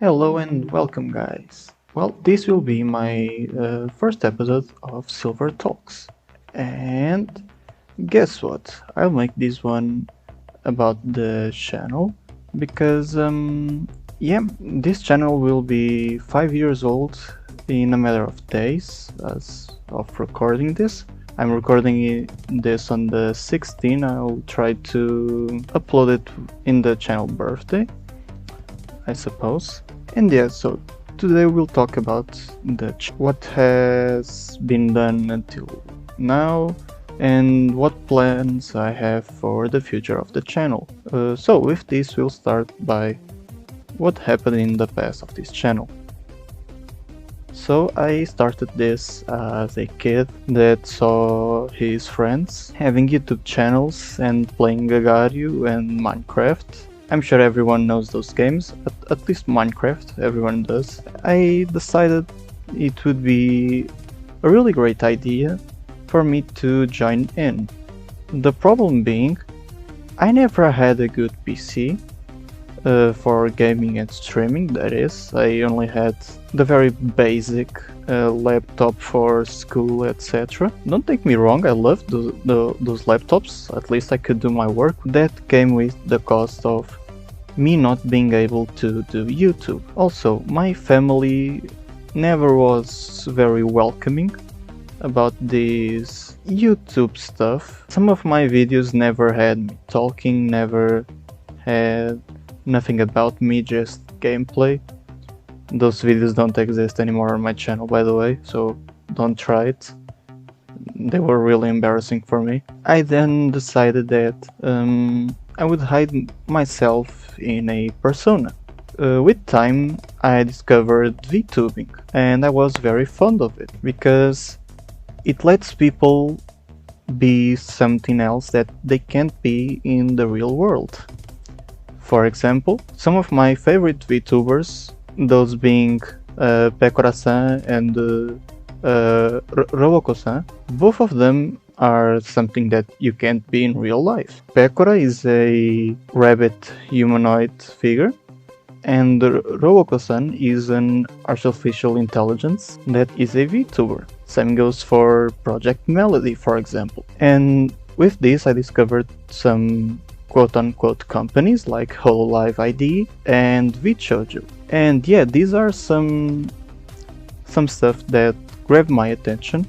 Hello and welcome, guys. Well, this will be my first episode of Silver Talks. And guess what? I'll make this one about the channel because, yeah, this channel will be 5 years old in a matter of days as of recording this. I'm recording this on the 16th. I'll try to upload it in the channel birthday, I suppose. And yeah, so today we'll talk about what has been done until now and what plans I have for the future of the channel. So with this we'll start by what happened in the past of this channel. So I started this as a kid that saw his friends having YouTube channels and playing Agario and Minecraft. I'm sure everyone knows those games, at least Minecraft, everyone does. I decided it would be a really great idea for me to join in. The problem being, I never had a good PC for gaming and streaming, that is. I only had the very basic laptop for school, etc. Don't take me wrong, I loved those laptops, at least I could do my work. That came with the cost of me not being able to do YouTube. Also, my family never was very welcoming about this YouTube stuff. Some of my videos never had me talking, never had nothing about me, just gameplay. Those videos don't exist anymore on my channel, by the way, so don't try it. They were really embarrassing for me. I then decided that I would hide myself in a persona. With time, I discovered VTubing, and I was very fond of it because it lets people be something else that they can't be in the real world. For example, some of my favorite VTubers, those being Pekora-san and Roboko-san, both of them are something that you can't be in real life. Pekora is a rabbit humanoid figure, and Roboko-san is an artificial intelligence that is a VTuber. Same goes for Project Melody, for example. And with this I discovered some quote-unquote companies like Hololive ID and VChojo. And yeah, these are some stuff that grabbed my attention,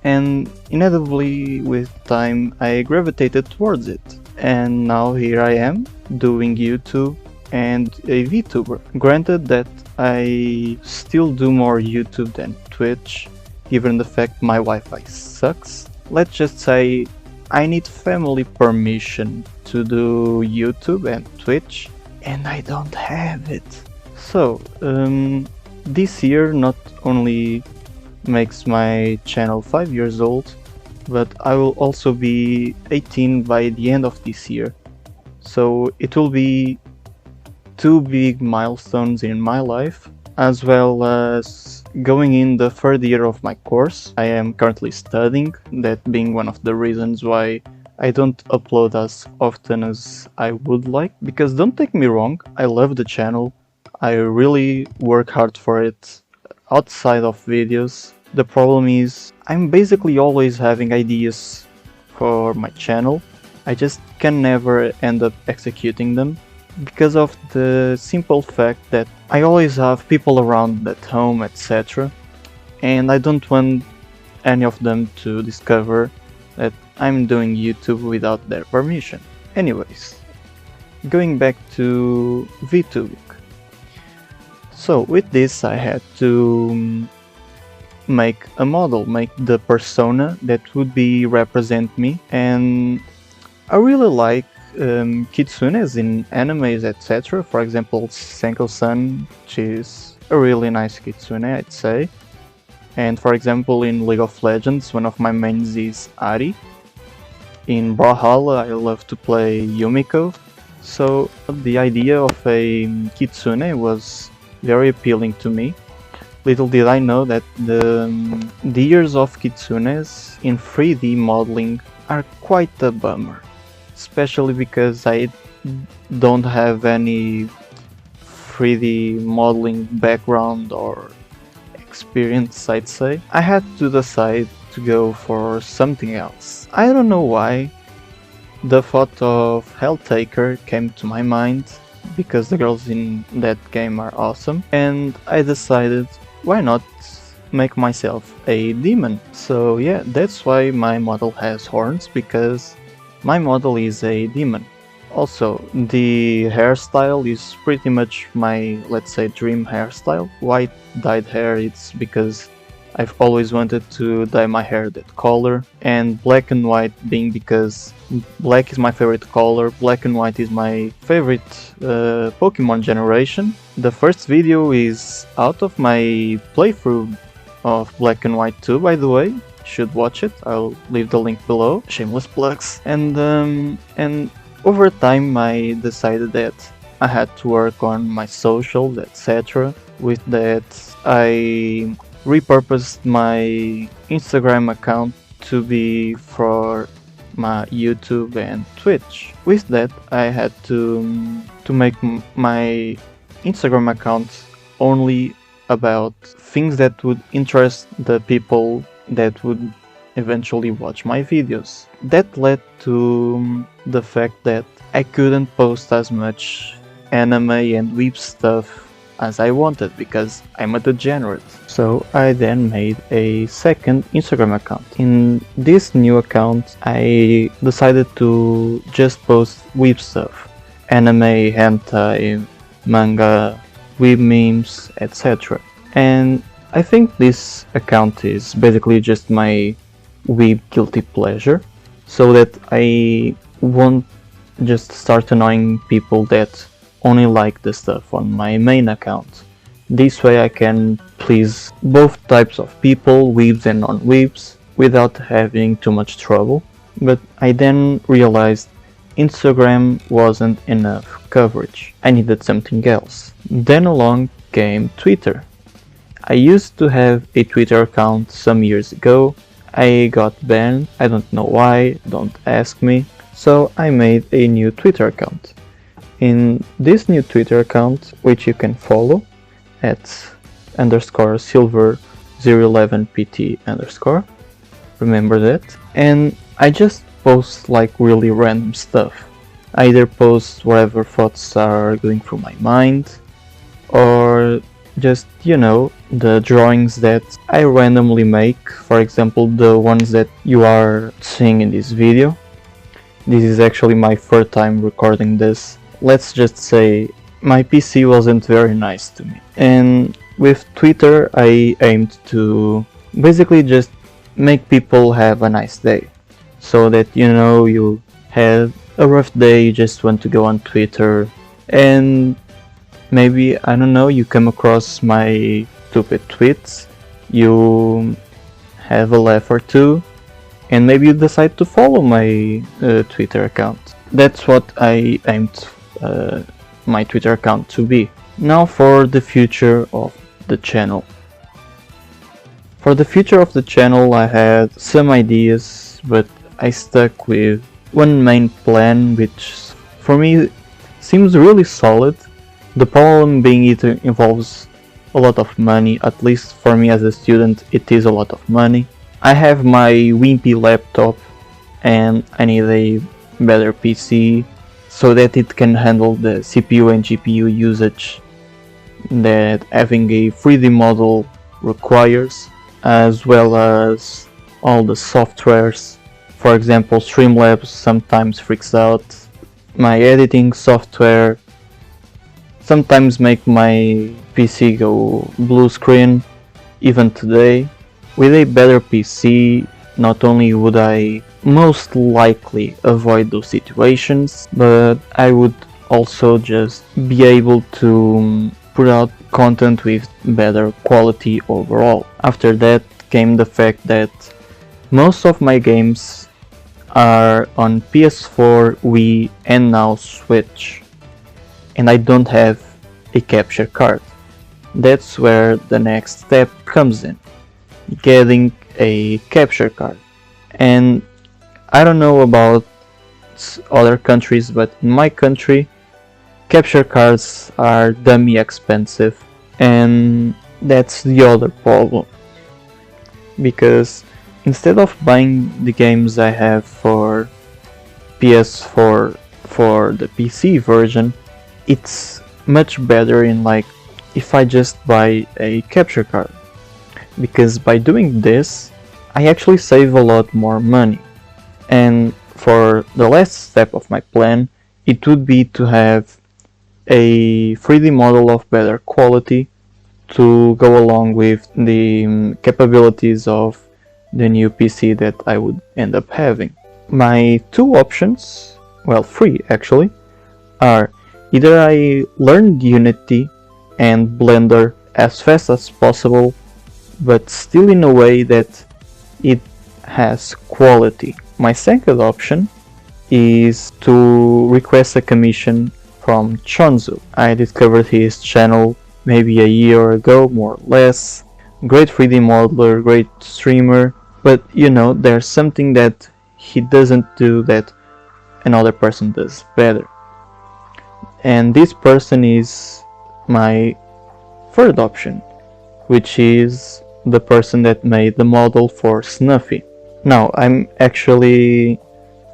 and inevitably with time I gravitated towards it. And now here I am doing YouTube and a VTuber. Granted that I still do more YouTube than Twitch, given the fact my Wi-Fi sucks. Let's just say I need family permission to do YouTube and Twitch, and I don't have it. So, this year not only makes my channel 5 years old, but I will also be 18 by the end of this year. So it will be two big milestones in my life, as well as going in the third year of my course. I am currently studying, that being one of the reasons why I don't upload as often as I would like, because don't take me wrong, I love the channel, I really work hard for it outside of videos. The problem is, I'm basically always having ideas for my channel, I just can never end up executing them, because of the simple fact that I always have people around at home, etc. And I don't want any of them to discover that I'm doing YouTube without their permission. Anyways, going back to VTubing. So with this I had to make a model, make the persona that would be represent me, and I really like kitsunes in animes, etc. For example, Senko-san, she's a really nice kitsune, I'd say. And for example, in League of Legends, one of my mains is Ari. In Brawlhalla, I love to play Yumiko. So the idea of a kitsune was very appealing to me. Little did I know that the years of kitsunes in 3D modeling are quite a bummer. Especially because I don't have any 3D modeling background or experience, I'd say, I had to decide to go for something else. I don't know why. The thought of Helltaker came to my mind because the girls in that game are awesome, and I decided why not make myself a demon. So yeah, that's why my model has horns, because my model is a demon. Also, the hairstyle is pretty much my, let's say, dream hairstyle. White dyed hair, it's because I've always wanted to dye my hair that color, and black and white being because black is my favorite color, black and white is my favorite Pokemon generation. The first video is out of my playthrough of Black and White 2, by the way. Should watch it, I'll leave the link below. Shameless plugs. And over time I decided that I had to work on my socials, etc. With that, I repurposed my Instagram account to be for my YouTube and Twitch. With that, I had to make my Instagram account only about things that would interest the people that would eventually watch my videos. That led to the fact that I couldn't post as much anime and weeb stuff as I wanted because I'm a degenerate. So I then made a second Instagram account. In this new account, I decided to just post weeb stuff. Anime, hentai, manga, weeb memes, etc. And I think this account is basically just my weeb guilty pleasure, so that I won't just start annoying people that only like the stuff on my main account. This way I can please both types of people, weebs and non-weebs, without having too much trouble. But I then realized Instagram wasn't enough coverage. I needed something else. Then along came Twitter. I used to have a Twitter account some years ago. I got banned, I don't know why, don't ask me. So I made a new Twitter account. In this new Twitter account, which you can follow at _silver011pt_, remember that, and I just post like really random stuff. I either post whatever thoughts are going through my mind, or just, you know, the drawings that I randomly make, for example the ones that you are seeing in this video. This is actually my third time recording this. Let's just say my PC wasn't very nice to me. And with Twitter I aimed to basically just make people have a nice day. So that, you know, you had a rough day, you just want to go on Twitter and maybe, I don't know, you come across my stupid tweets, you have a laugh or two, and maybe you decide to follow my Twitter account. That's what I aimed my Twitter account to be. Now for the future of the channel. For the future of the channel I had some ideas, but I stuck with one main plan which for me seems really solid. The problem being it involves a lot of money, at least for me as a student it is a lot of money. I have my wimpy laptop and I need a better PC so that it can handle the CPU and GPU usage that having a 3D model requires, as well as all the softwares. For example, Streamlabs sometimes freaks out. My editing software sometimes make my PC go blue screen, even today. With a better PC, not only would I most likely avoid those situations, but I would also just be able to put out content with better quality overall. After that came the fact that most of my games are on PS4, Wii and now Switch, and I don't have a capture card. That's where the next step comes in, getting a capture card. And I don't know about other countries, but in my country capture cards are dummy expensive, and that's the other problem, because instead of buying the games I have for PS4 for the PC version, it's much better in like if I just buy a capture card, because by doing this I actually save a lot more money. And for the last step of my plan, it would be to have a 3D model of better quality to go along with the capabilities of the new PC that I would end up having. My two options, well, three actually, are either I learn Unity and Blender as fast as possible, but still in a way that it has quality. My second option is to request a commission from Chonzu. I discovered his channel maybe a year ago, more or less. Great 3D modeler, great streamer, but you know, there's something that he doesn't do that another person does better. And this person is my third option, which is the person that made the model for Snuffy. Now, I'm actually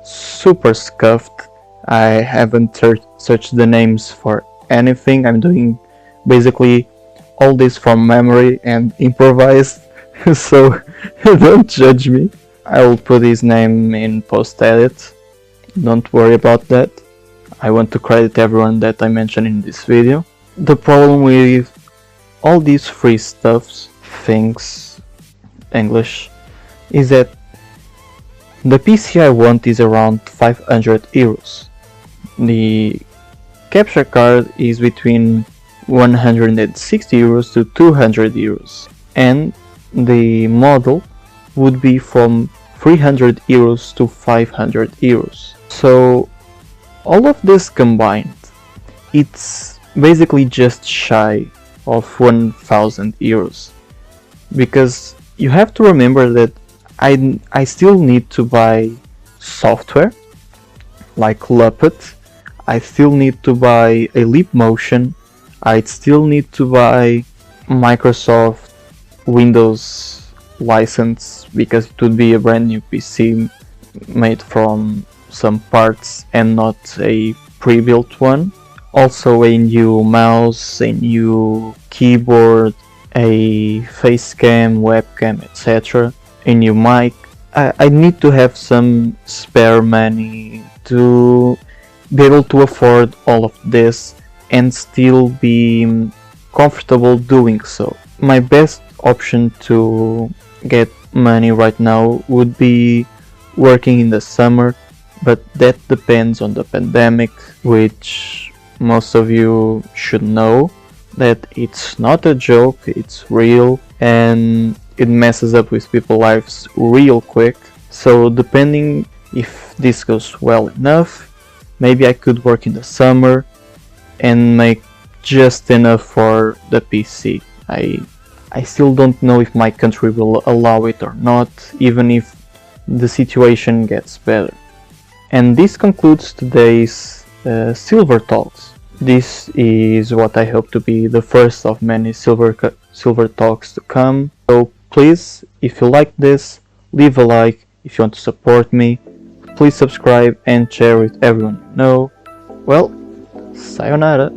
super scuffed. I haven't searched the names for anything. I'm doing basically all this from memory and improvised, so don't judge me. I will put his name in post-edit. Don't worry about that. I want to credit everyone that I mentioned in this video. The problem with all these free things, English, is that the PC I want is around 500 euros. The capture card is between 160 euros to 200 euros. And the model would be from 300 euros to 500 euros. So all of this combined, it's basically just shy of 1000 euros. Because you have to remember that I still need to buy software like Puppet, I still need to buy a Leap Motion, I still need to buy Microsoft Windows license because it would be a brand new PC made from some parts and not a pre-built one. Also a new mouse, a new keyboard, a facecam, webcam, etc. A new mic. I need to have some spare money to be able to afford all of this and still be comfortable doing so. My best option to get money right now would be working in the summer, but that depends on the pandemic, which most of you should know that it's not a joke, it's real, and it messes up with people's lives real quick. So depending if this goes well enough, maybe I could work in the summer and make just enough for the PC. I still don't know if my country will allow it or not, even if the situation gets better. And this concludes today's Silver Talks. This is what I hope to be the first of many Silver Talks to come. So please, if you like this, leave a like. If you want to support me, please subscribe and share with everyone you know. Well, sayonara.